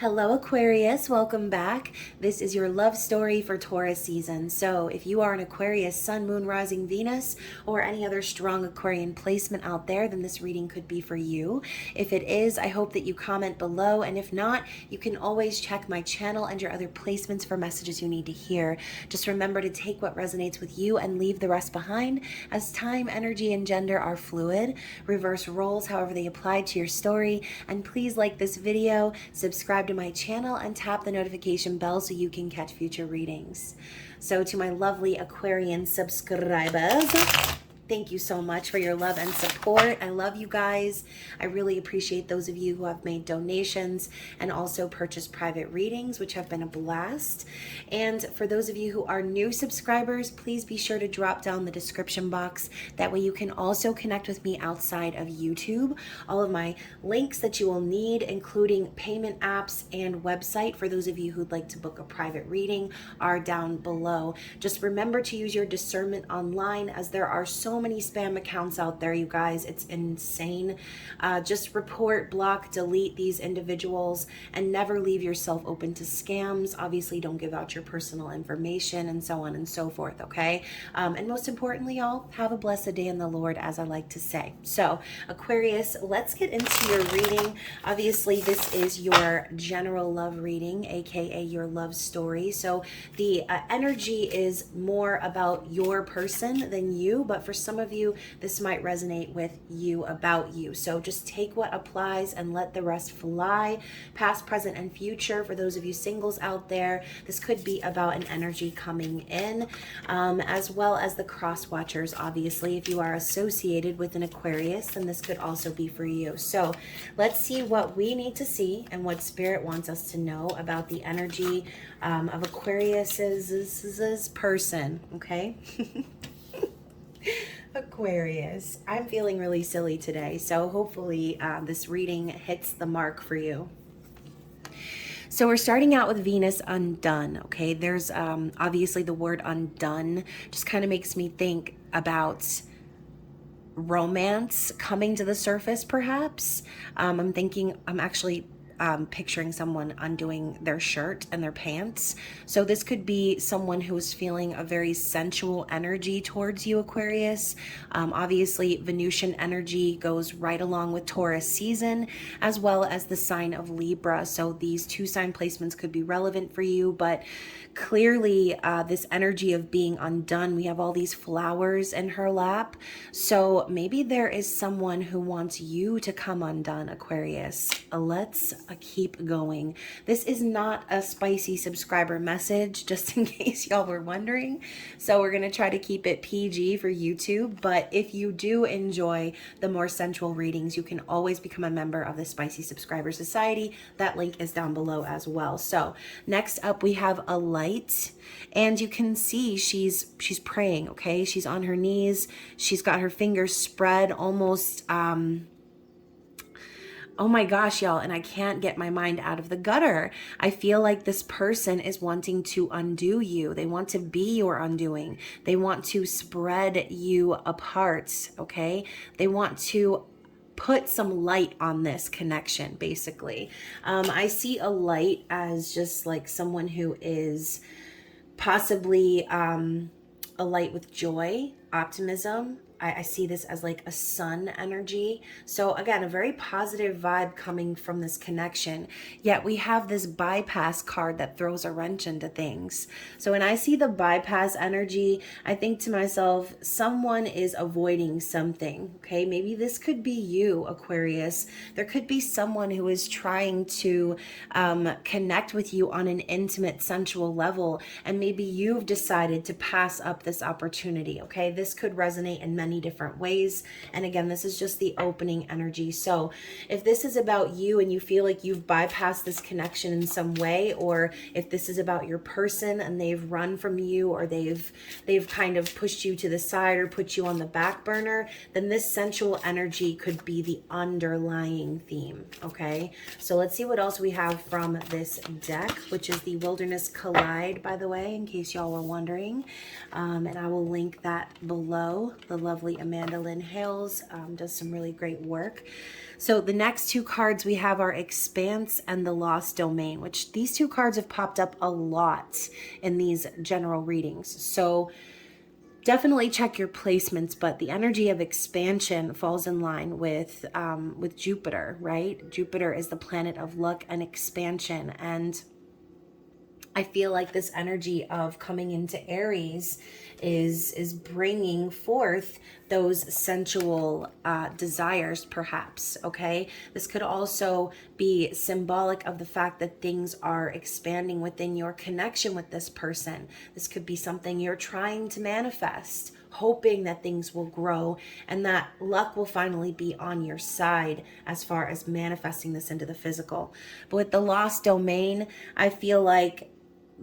Hello Aquarius, welcome back. This is your love story for Taurus season. So if you are an Aquarius sun, moon, rising Venus, or any other strong Aquarian placement out there, then this reading could be for you. If it is, I hope that you comment below, and if not, you can always check my channel and your other placements for messages you need to hear. Just remember to take what resonates with you and leave the rest behind, as time, energy, and gender are fluid. Reverse roles however they apply to your story, and please like this video, subscribe to my channel, and tap the notification bell so you can catch future readings. So to my lovely Aquarian subscribers, thank you so much for your love and support. I love you guys. I really appreciate those of you who have made donations and also purchased private readings, which have been a blast. And for those of you who are new subscribers, please be sure to drop down the description box. That way you can also connect with me outside of YouTube. All of my links that you will need, including payment apps and website for those of you who'd like to book a private reading, are down below. Just remember to use your discernment online, as there are so many spam accounts out there, you guys. It's insane. Just report, block, delete these individuals, and never leave yourself open to scams. Obviously, don't give out your personal information, and so on and so forth, okay? And most importantly, y'all, have a blessed day in the Lord, as I like to say. So, Aquarius, let's get into your reading. Obviously, this is your general love reading, aka your love story. So, the energy is more about your person than you, but for some of you, this might resonate with you, about you. So just take what applies and let the rest fly. Past, present, and future. For those of you singles out there, this could be about an energy coming in, as well as the cross watchers. Obviously, if you are associated with an Aquarius, then this could also be for you. So let's see what we need to see and what Spirit wants us to know about the energy of Aquarius's person, okay? Aquarius, I'm feeling really silly today, so hopefully this reading hits the mark for you. So we're starting out with Venus undone, okay? There's obviously the word undone just kind of makes me think about romance coming to the surface, perhaps. I'm actually picturing someone undoing their shirt and their pants. So this could be someone who is feeling a very sensual energy towards you, Aquarius. Obviously, Venusian energy goes right along with Taurus season, as well as the sign of Libra. So these two sign placements could be relevant for you, but clearly this energy of being undone, we have all these flowers in her lap. So maybe there is someone who wants you to come undone, Aquarius. Let's keep going. This is not a spicy subscriber message, just in case y'all were wondering. So we're going to try to keep it PG for YouTube. But if you do enjoy the more sensual readings, you can always become a member of the Spicy Subscriber Society. That link is down below as well. So next up, we have a light, and you can see she's praying, okay? She's on her knees. She's got her fingers spread almost, oh my gosh, y'all, and I can't get my mind out of the gutter. I feel like this person is wanting to undo you. They want to be your undoing. They want to spread you apart, okay? They want to put some light on this connection, basically. I see a light as just like someone who is possibly a light with joy, optimism. I see this as like a sun energy. So again, a very positive vibe coming from this connection. Yet we have this bypass card that throws a wrench into things. So when I see the bypass energy, I think to myself, someone is avoiding something, okay? Maybe this could be you, Aquarius. There could be someone who is trying to connect with you on an intimate, sensual level, and maybe you've decided to pass up this opportunity, okay? This could resonate in many different ways. And again, this is just the opening energy. So if this is about you and you feel like you've bypassed this connection in some way, or if this is about your person and they've run from you, or they've kind of pushed you to the side or put you on the back burner, then this sensual energy could be the underlying theme, okay? So let's see what else we have from this deck, which is the Wilderness Collide, by the way, in case y'all were wondering. And I will link that below, the lovely lovely Amanda Lynn Hales does some really great work. So the next two cards we have are Expanse and the Lost Domain, which these two cards have popped up a lot in these general readings. So definitely check your placements, but the energy of expansion falls in line with Jupiter, right? Jupiter is the planet of luck and expansion, and I feel like this energy of coming into Aries is bringing forth those sensual desires, perhaps, okay? This could also be symbolic of the fact that things are expanding within your connection with this person. This could be something you're trying to manifest, hoping that things will grow and that luck will finally be on your side as far as manifesting this into the physical. But with the lost domain, I feel like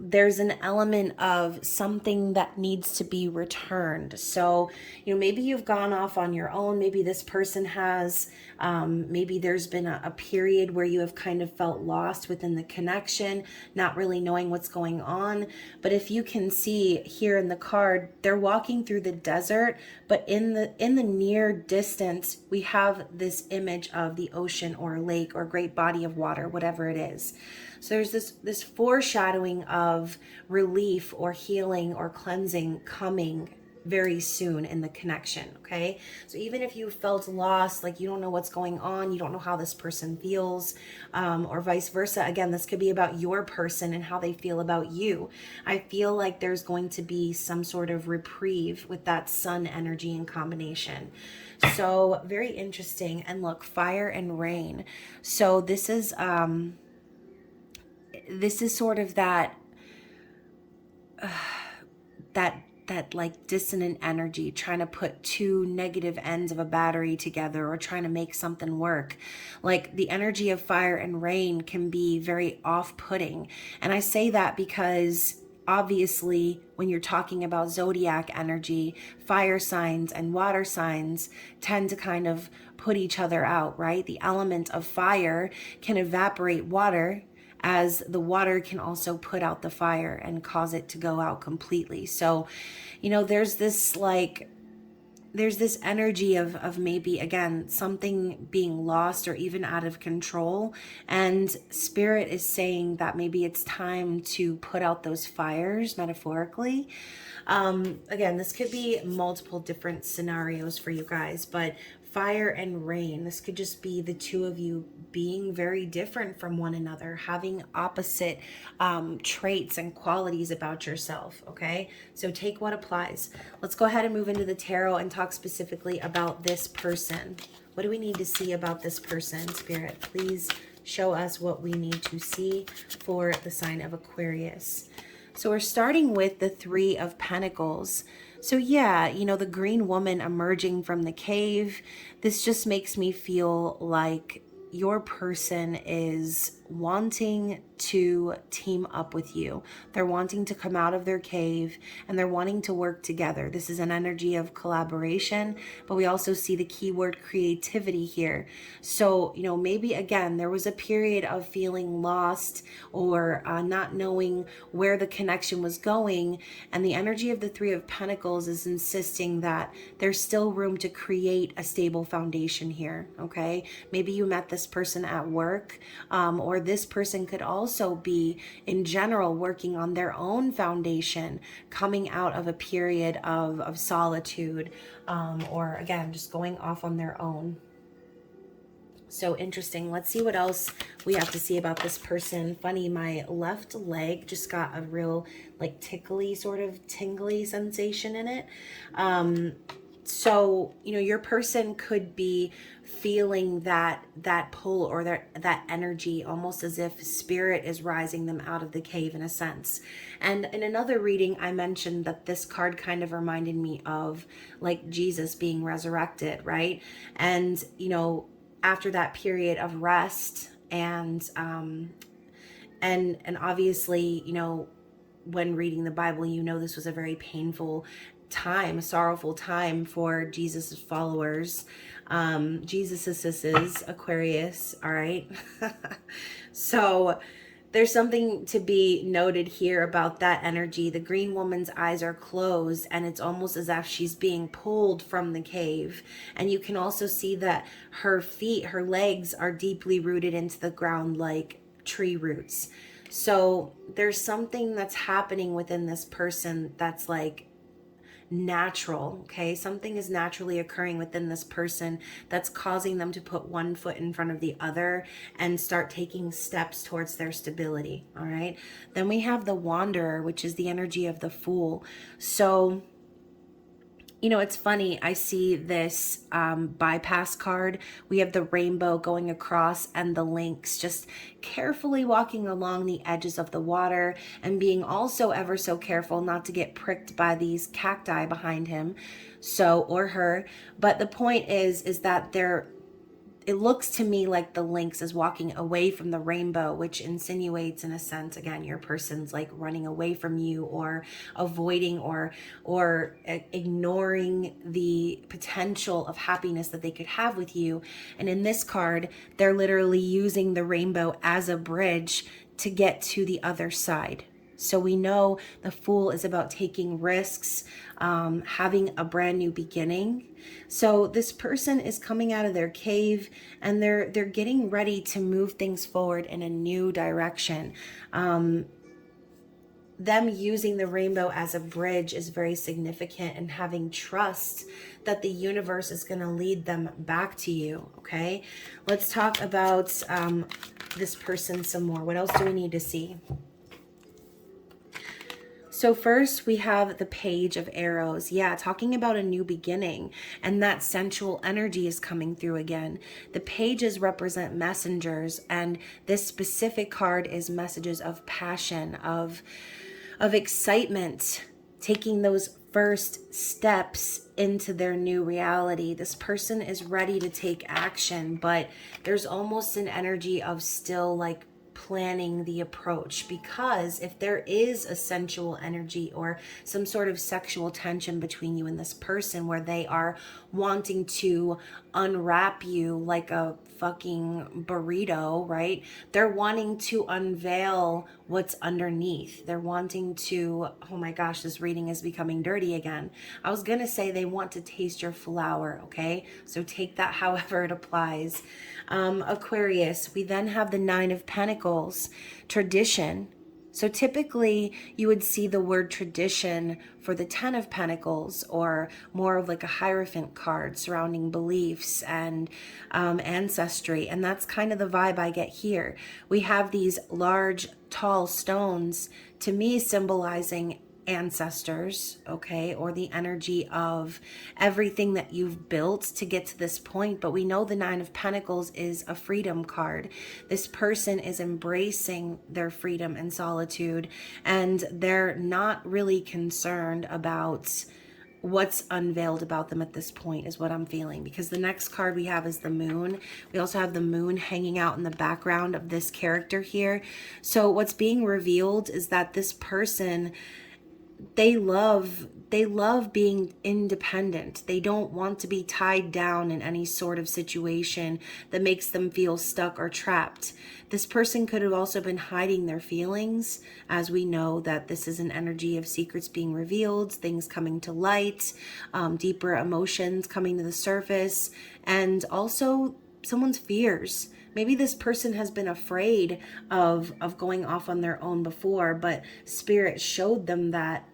there's an element of something that needs to be returned. So, maybe you've gone off on your own. Maybe this person has, maybe there's been a period where you have kind of felt lost within the connection, not really knowing what's going on. But if you can see here in the card, they're walking through the desert, but in the near distance, we have this image of the ocean or lake or great body of water, whatever it is. So there's this foreshadowing of relief or healing or cleansing coming very soon in the connection, okay? So even if you felt lost, like you don't know what's going on, you don't know how this person feels, or vice versa, again, this could be about your person and how they feel about you. I feel like there's going to be some sort of reprieve with that sun energy in combination. So very interesting. And look, fire and rain. So this is sort of that like dissonant energy, trying to put two negative ends of a battery together or trying to make something work. Like the energy of fire and rain can be very off-putting. And I say that because obviously when you're talking about zodiac energy, fire signs and water signs tend to kind of put each other out, right? The element of fire can evaporate water, as the water can also put out the fire and cause it to go out completely. So, there's this energy of maybe, again, something being lost or even out of control. And Spirit is saying that maybe it's time to put out those fires, metaphorically. Again, this could be multiple different scenarios for you guys, but fire and rain, this could just be the two of you being very different from one another, having opposite traits and qualities about yourself, okay? So take what applies. Let's go ahead and move into the tarot and talk specifically about this person. What do we need to see about this person? Spirit, please show us what we need to see for the sign of Aquarius. So we're starting with the Three of Pentacles. So yeah, the green woman emerging from the cave, this just makes me feel like your person is wanting to team up with you. They're wanting to come out of their cave and they're wanting to work together. This is an energy of collaboration, but we also see the keyword creativity here. So, maybe again, there was a period of feeling lost or not knowing where the connection was going. And the energy of the Three of Pentacles is insisting that there's still room to create a stable foundation here, okay? Maybe you met this person at work, or this person could also be in general working on their own foundation, coming out of a period of solitude, or again, just going off on their own. So interesting. Let's see what else we have to see about this person. Funny, my left leg just got a real like tickly sort of tingly sensation in it. So, your person could be feeling that pull or that energy, almost as if spirit is rising them out of the cave in a sense. And in another reading, I mentioned that this card kind of reminded me of like Jesus being resurrected, right? And, after that period of rest and obviously, when reading the Bible, this was a very painful time, a sorrowful time for Jesus's followers. Jesus's Aquarius, all right? So There's something to be noted here about that energy. The green woman's eyes are closed, and it's almost as if she's being pulled from the cave. And you can also see that her feet, her legs are deeply rooted into the ground like tree roots. So there's something that's happening within this person that's like natural, okay? Something is naturally occurring within this person that's causing them to put one foot in front of the other and start taking steps towards their stability, all right? Then we have the Wanderer, which is the energy of the Fool. So, you know, it's funny. I see this bypass card. We have the rainbow going across and the lynx just carefully walking along the edges of the water and being also ever so careful not to get pricked by these cacti behind him, so, or her. But the point is that it looks to me like the lynx is walking away from the rainbow, which insinuates, in a sense, again, your person's like running away from you or avoiding or ignoring the potential of happiness that they could have with you. And in this card, they're literally using the rainbow as a bridge to get to the other side. So we know the Fool is about taking risks, having a brand new beginning. So this person is coming out of their cave and they're getting ready to move things forward in a new direction. Them using the rainbow as a bridge is very significant, and having trust that the universe is going to lead them back to you, okay? Let's talk about this person some more. What else do we need to see? So first we have the Page of Arrows. Yeah, talking about a new beginning, and that sensual energy is coming through again. The pages represent messengers, and this specific card is messages of passion, of excitement, taking those first steps into their new reality. This person is ready to take action, but there's almost an energy of still like planning the approach, because if there is a sensual energy or some sort of sexual tension between you and this person where they are wanting to unwrap you like a fucking burrito, right? They're wanting to unveil what's underneath. They're wanting to, oh my gosh, this reading is becoming dirty again. I was gonna say they want to taste your flower, okay? So take that however it applies. Aquarius, we then have the Nine of Pentacles, tradition. So typically you would see the word tradition for the Ten of Pentacles, or more of like a Hierophant card surrounding beliefs and ancestry. And that's kind of the vibe I get here. We have these large, tall stones, to me symbolizing ancestors, okay, or the energy of everything that you've built to get to this point. But we know the Nine of Pentacles is a freedom card. This person is embracing their freedom and solitude, and they're not really concerned about what's unveiled about them at this point, is what I'm feeling, because the next card we have is the Moon. We also have the Moon hanging out in the background of this character here. So what's being revealed is that this person, they love being independent. They don't want to be tied down in any sort of situation that makes them feel stuck or trapped. This person could have also been hiding their feelings, as we know that this is an energy of secrets being revealed, things coming to light, deeper emotions coming to the surface, and also someone's fears. Maybe this person has been afraid of going off on their own before, but Spirit showed them that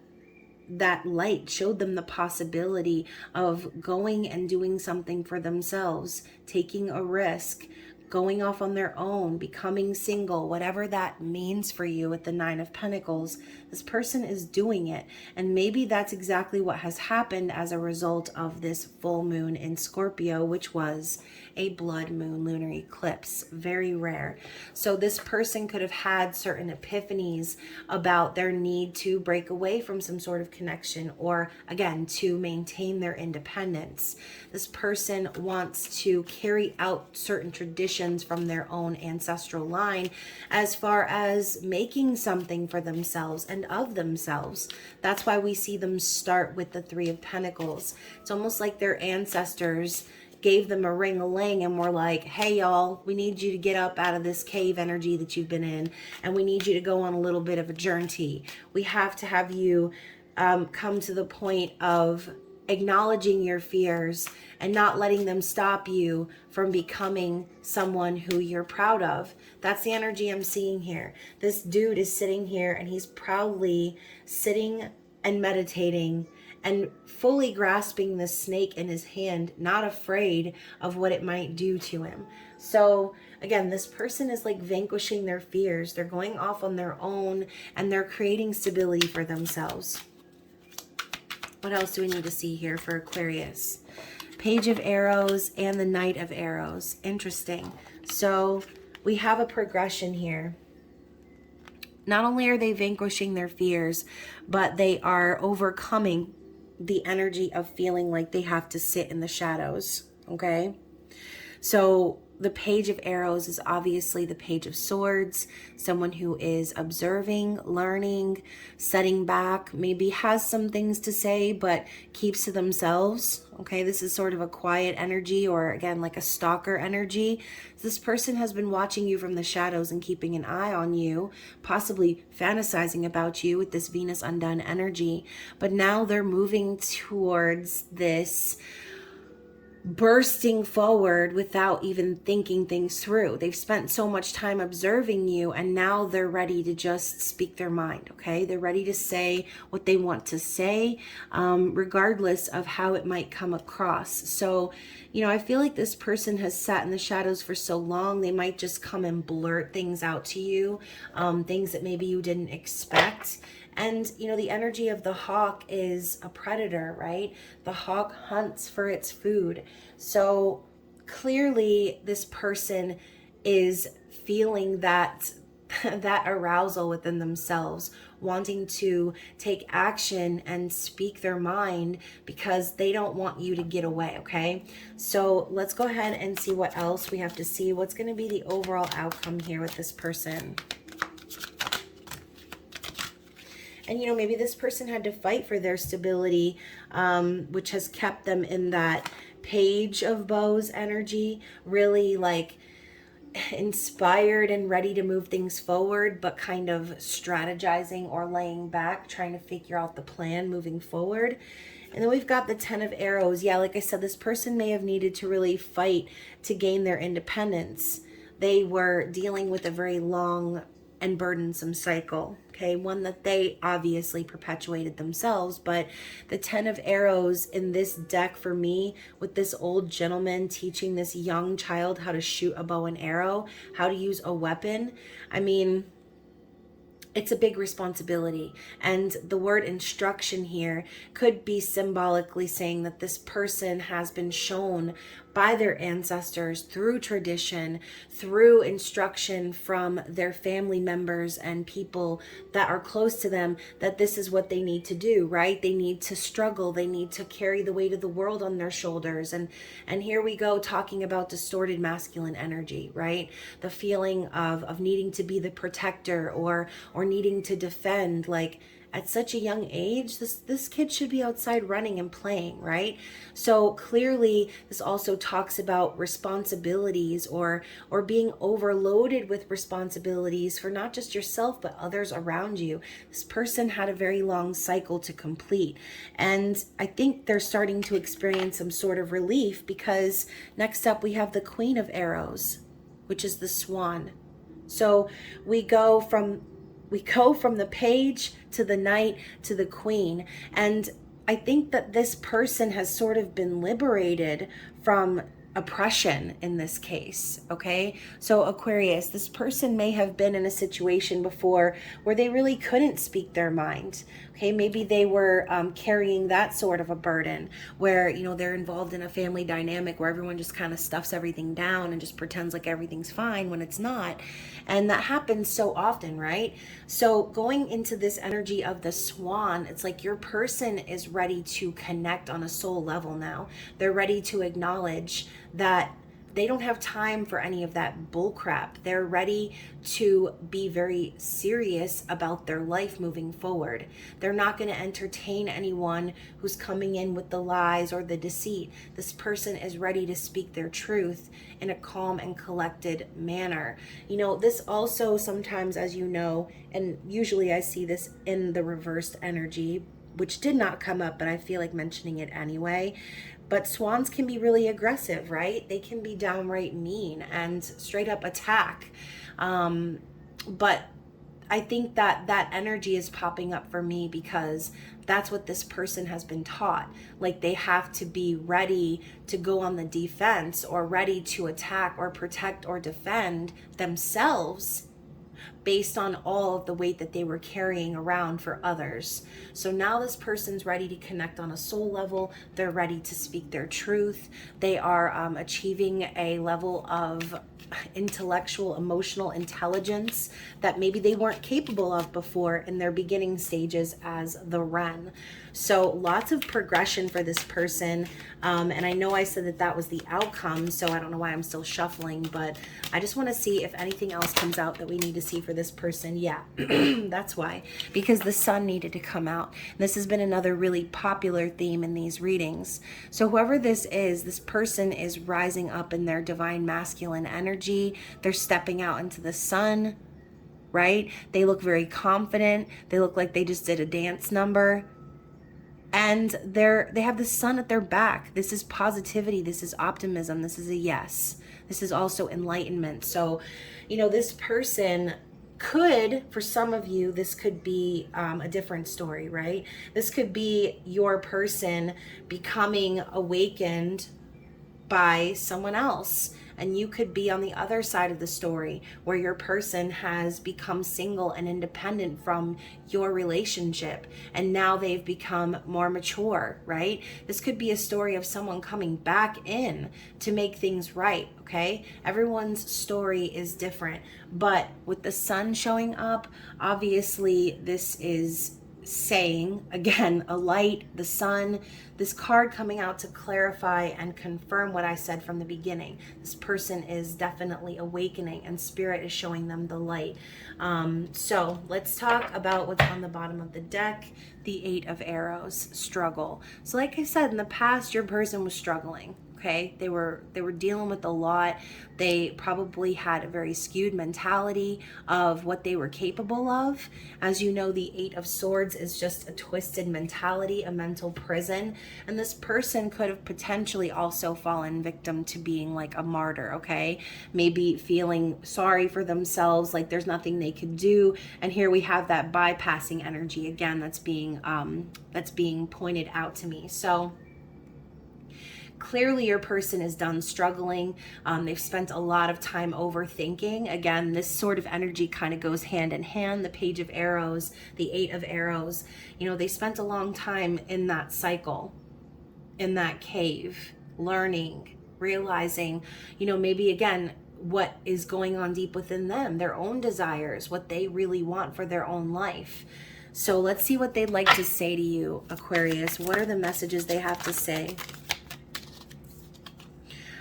light, showed them the possibility of going and doing something for themselves, taking a risk, going off on their own, becoming single, whatever that means for you with the Nine of Pentacles. This person is doing it. And maybe that's exactly what has happened as a result of this full moon in Scorpio, which was a blood moon lunar eclipse. Very rare. So this person could have had certain epiphanies about their need to break away from some sort of connection, or again, to maintain their independence. This person wants to carry out certain traditions from their own ancestral line, as far as making something for themselves and of themselves. That's why we see them start with the Three of Pentacles. It's almost like their ancestors gave them a ring-a-ling and were like, hey y'all, we need you to get up out of this cave energy that you've been in, and we need you to go on a little bit of a journey. We have to have you come to the point of acknowledging your fears and not letting them stop you from becoming someone who you're proud of. That's the energy I'm seeing here. This dude is sitting here and he's proudly sitting and meditating and fully grasping the snake in his hand, not afraid of what it might do to him. So again, this person is like vanquishing their fears. They're going off on their own and they're creating stability for themselves. What else do we need to see here for Aquarius? Page of Arrows and the Knight of Arrows. Interesting. So we have a progression here. Not only are they vanquishing their fears, but they are overcoming the energy of feeling like they have to sit in the shadows. Okay? So the Page of Arrows is obviously the Page of Swords, someone who is observing, learning, setting back, maybe has some things to say, but keeps to themselves. Okay, this is sort of a quiet energy, or again, like a stalker energy. This person has been watching you from the shadows and keeping an eye on you, possibly fantasizing about you with this Venus undone energy. But now they're moving towards this bursting forward without even thinking things through. They've spent so much time observing you, and now they're ready to just speak their mind, okay? They're ready to say what they want to say, regardless of how it might come across. So, you know, I feel like this person has sat in the shadows for so long, they might just come and blurt things out to you, things that maybe you didn't expect. And, you know, the energy of the hawk is a predator, right? The hawk hunts for its food. So clearly this person is feeling that arousal within themselves, wanting to take action and speak their mind because they don't want you to get away, okay? So let's go ahead and see what else we have to see. What's going to be the overall outcome here with this person? And, you know, maybe this person had to fight for their stability, which has kept them in that Page of Bows energy, really like inspired and ready to move things forward, but kind of strategizing or laying back, trying to figure out the plan moving forward. And then we've got the Ten of Arrows. Yeah, like I said, this person may have needed to really fight to gain their independence. They were dealing with a very long and burdensome cycle, okay? One that they obviously perpetuated themselves, but the Ten of Arrows in this deck for me, with this old gentleman teaching this young child how to shoot a bow and arrow, how to use a weapon, I mean, it's a big responsibility. And the word instruction here could be symbolically saying that this person has been shown by their ancestors through tradition, through instruction from their family members and people that are close to them, that this is what they need to do, right? They need to struggle. They need to carry the weight of the world on their shoulders. And here we go talking about distorted masculine energy, right? The feeling of needing to be the protector or needing to defend. Like, at such a young age, this kid should be outside running and playing, right? So clearly this also talks about responsibilities or being overloaded with responsibilities for not just yourself but others around you. This person had a very long cycle to complete, and I think they're starting to experience some sort of relief, because next up we have the Queen of Arrows, which is the Swan. So we go from the Page to the Knight to the Queen. And I think that this person has sort of been liberated from oppression in this case, okay? So Aquarius, this person may have been in a situation before where they really couldn't speak their mind, okay? Maybe they were carrying that sort of a burden where, you know, they're involved in a family dynamic where everyone just kind of stuffs everything down and just pretends like everything's fine when it's not. And that happens so often, right? So going into this energy of the Swan, it's like your person is ready to connect on a soul level now. They're ready to acknowledge that they don't have time for any of that bull crap. They're ready to be very serious about their life moving forward. They're not going to entertain anyone who's coming in with the lies or the deceit. This person is ready to speak their truth in a calm and collected manner. You know, this also sometimes, as you know, and usually I see this in the reversed energy, which did not come up, but I feel like mentioning it anyway. But swans can be really aggressive, right? They can be downright mean and straight up attack. But I think that that energy is popping up for me because that's what this person has been taught. Like, they have to be ready to go on the defense or ready to attack or protect or defend themselves based on all of the weight that they were carrying around for others. So now this person's ready to connect on a soul level. They're ready to speak their truth. They are achieving a level of intellectual, emotional intelligence that maybe they weren't capable of before in their beginning stages as the Wren. So lots of progression for this person. And I know I said that that was the outcome, so I don't know why I'm still shuffling, but I just want to see if anything else comes out that we need to see for this person. Yeah, that's why. Because the sun needed to come out. This has been another really popular theme in these readings. So whoever this is, this person is rising up in their divine masculine energy. They're stepping out into the sun, right? They look very confident. They look like they just did a dance number. And they have the sun at their back. This is positivity. This is optimism. This is a yes. This is also enlightenment. So, you know, this person could, for some of you, this could be a different story, right? This could be your person becoming awakened by someone else. And you could be on the other side of the story where your person has become single and independent from your relationship. And now they've become more mature, right? This could be a story of someone coming back in to make things right, okay? Everyone's story is different. But with the sun showing up, obviously this is saying, again, a light, the sun, this card coming out to clarify and confirm what I said from the beginning. This person is definitely awakening and spirit is showing them the light. So let's talk about what's on the bottom of the deck. The 8 of Arrows, struggle. So like I said, in the past, your person was struggling. Okay, they were dealing with a lot. They probably had a very skewed mentality of what they were capable of. As you know, the 8 of Swords is just a twisted mentality, a mental prison. And this person could have potentially also fallen victim to being like a martyr, okay? Maybe feeling sorry for themselves, like there's nothing they could do. And here we have that bypassing energy again that's being pointed out to me. So clearly your person is done struggling. They've spent a lot of time overthinking. Again, this sort of energy kind of goes hand in hand. The Page of Arrows, the 8 of Arrows, you know, they spent a long time in that cycle, in that cave, learning, realizing, you know, maybe again, what is going on deep within them, their own desires, what they really want for their own life. So let's see what they'd like to say to you, Aquarius. What are the messages they have to say?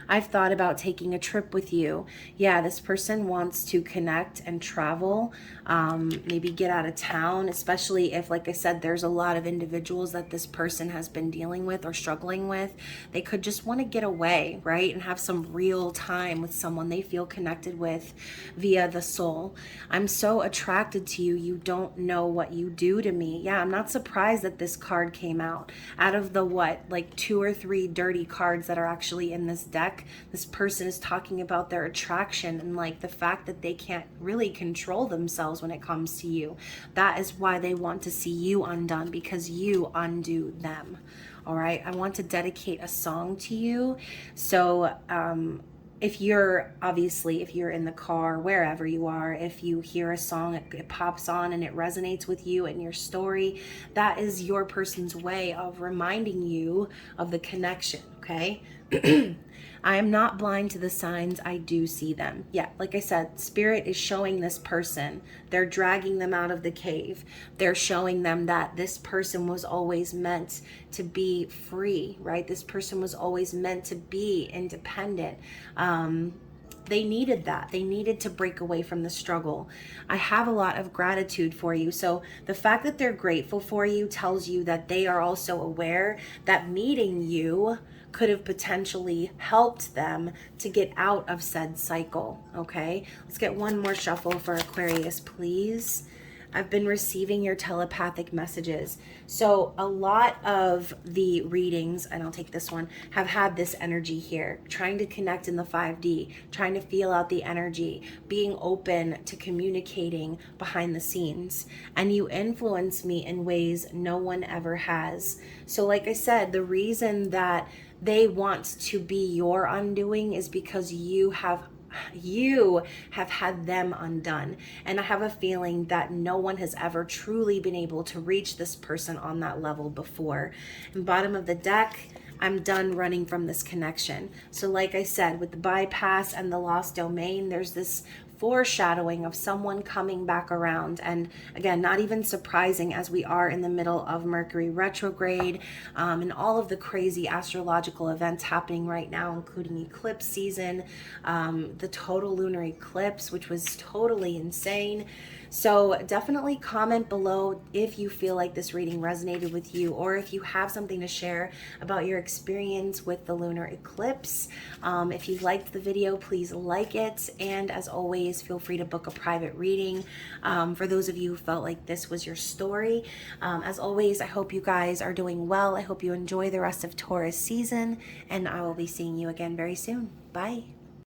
I've thought about taking a trip with you. Yeah, this person wants to connect and travel, maybe get out of town, especially if, like I said, there's a lot of individuals that this person has been dealing with or struggling with. They could just want to get away, right? And have some real time with someone they feel connected with via the soul. I'm so attracted to you. You don't know what you do to me. Yeah, I'm not surprised that this card came out. Out of the like 2 or 3 dirty cards that are actually in this deck, this person is talking about their attraction and like the fact that they can't really control themselves when it comes to you. That is why they want to see you undone, because you undo them. All right, I want to dedicate a song to you. So if you're in the car, wherever you are, if you hear a song, it pops on and it resonates with you and your story, that is your person's way of reminding you of the connection. okay? I am not blind to the signs. I do see them. Yeah, like I said, Spirit is showing this person. They're dragging them out of the cave. They're showing them that this person was always meant to be free, right? This person was always meant to be independent. They needed that. They needed to break away from the struggle. I have a lot of gratitude for you. So the fact that they're grateful for you tells you that they are also aware that meeting you could have potentially helped them to get out of said cycle. Okay, let's get one more shuffle for Aquarius, please. I've been receiving your telepathic messages. So a lot of the readings, and I'll take this one, have had this energy here, trying to connect in the 5D, trying to feel out the energy, being open to communicating behind the scenes. And you influence me in ways no one ever has. So like I said, the reason that they want to be your undoing is because you have had them undone. And I have a feeling that no one has ever truly been able to reach this person on that level before. And bottom of the deck, I'm done running from this connection. So like I said, with the bypass and the lost domain, there's this foreshadowing of someone coming back around. And again, not even surprising as we are in the middle of Mercury retrograde, and all of the crazy astrological events happening right now, including eclipse season, the total lunar eclipse, which was totally insane. So definitely comment below if you feel like this reading resonated with you, or if you have something to share about your experience with the lunar eclipse. If you liked the video, please like it. And as always, feel free to book a private reading for those of you who felt like this was your story. As always, I hope you guys are doing well. I hope you enjoy the rest of Taurus season, and I will be seeing you again very soon. Bye.